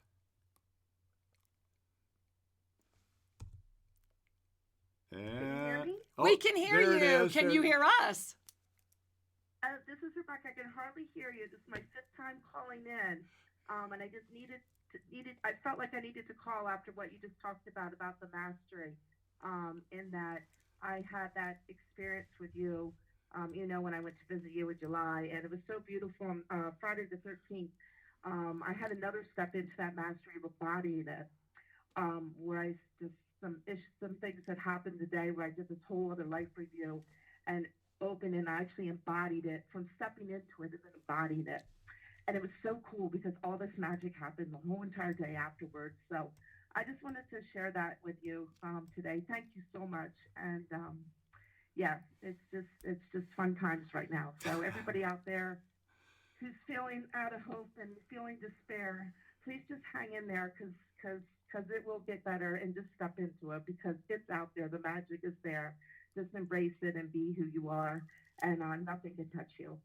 Can you hear me? We can hear you. Can you hear us? This is Rebecca. I can hardly hear you. This is my fifth time calling in, and I just I felt like I needed to call after what you just talked about the mastery, in that I had that experience with you, when I went to visit you in July, and it was so beautiful. Friday the 13th, I had another step into that mastery of embodying it, where I just some things that happened today where I did this whole other life review and opened and I actually embodied it, from stepping into it and then embodying it. And it was so cool because all this magic happened the whole entire day afterwards. So I just wanted to share that with you today. Thank you so much. And yeah, it's just fun times right now. So everybody out there who's feeling out of hope and feeling despair, please just hang in there because it will get better, and just step into it because it's out there. The magic is there. Just embrace it and be who you are, and nothing can touch you.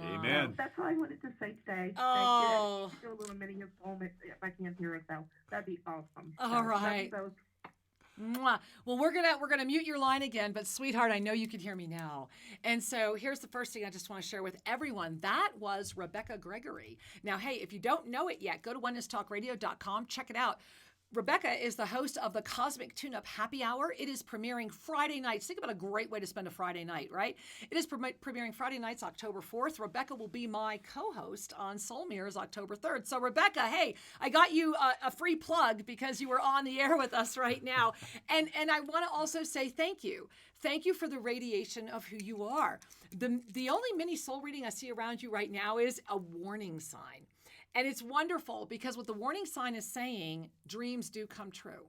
Amen. So that's all I wanted to say today. Oh. Thank you. Do a little mini moment if I can't hear it though. That'd be awesome. All right. So, Mwah. Well, we're gonna mute your line again, but sweetheart, I know you can hear me now. And so here's the first thing I just want to share with everyone. That was Rebecca Gregory. Now, hey, if you don't know it yet, go to onenesstalkradio.com, check it out. Rebecca is the host of the Cosmic Tune-Up Happy Hour. It is premiering Friday nights. Think about a great way to spend a Friday night, right? It is premiering Friday nights, October 4th. Rebecca will be my co-host on Soul Mirrors, October 3rd. So Rebecca, hey, I got you a free plug because you were on the air with us right now. And I want to also say thank you. Thank you for the radiation of who you are. The only mini soul reading I see around you right now is a warning sign. And it's wonderful because what the warning sign is saying, dreams do come true.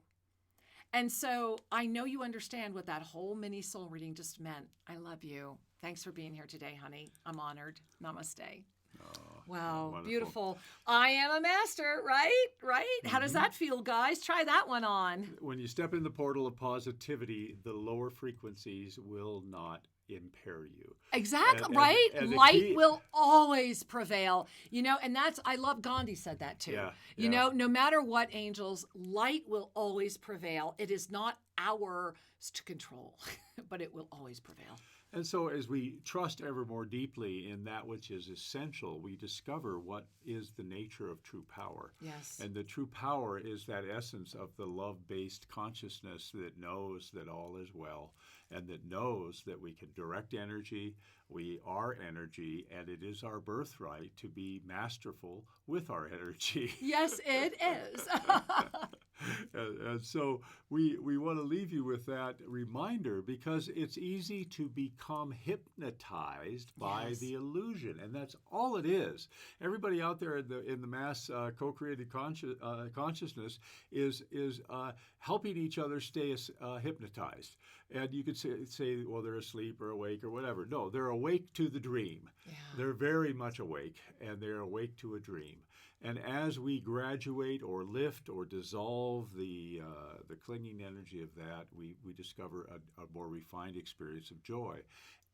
And so I know you understand what that whole mini soul reading just meant. I love you. Thanks for being here today, honey. I'm honored. Namaste. Oh, wow, wonderful. Beautiful. I am a master, right? Mm-hmm. How does that feel, guys? Try that one on. When you step in the portal of positivity, the lower frequencies will not impair you. Exactly, right? And light will always prevail. And I love Gandhi said that too. Yeah, no matter what, angels, light will always prevail. It is not ours to control, but it will always prevail. And so as we trust ever more deeply in that which is essential, we discover what is the nature of true power. Yes. And the true power is that essence of the love-based consciousness that knows that all is well and that knows that we can direct energy, we are energy, and it is our birthright to be masterful with our energy. Yes, it is. And so we want to leave you with that reminder because it's easy to become hypnotized by the illusion, and that's all it is. Everybody out there in the mass co-created consciousness is helping each other stay hypnotized. And you could say, well, they're asleep or awake or whatever. No, they're awake to the dream. Yeah. They're very much awake, and they're awake to a dream. And as we graduate or lift or dissolve the clinging energy of that, we discover a more refined experience of joy.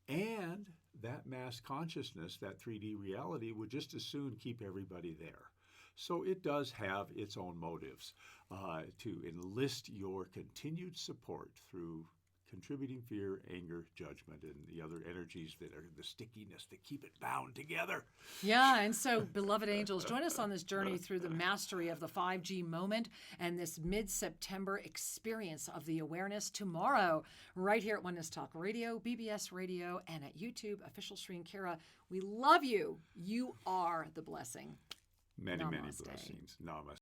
And that mass consciousness, that 3D reality, would just as soon keep everybody there. So it does have its own motives to enlist your continued support through contributing fear, anger, judgment, and the other energies that are the stickiness that keep it bound together. Yeah, and so, beloved angels, join us on this journey through the mastery of the 5G moment and this mid-September experience of the awareness tomorrow, right here at Oneness Talk Radio, BBS Radio, and at YouTube, official Sri Kira. We love you. You are the blessing. Many, Namaste. many blessings. Namaste.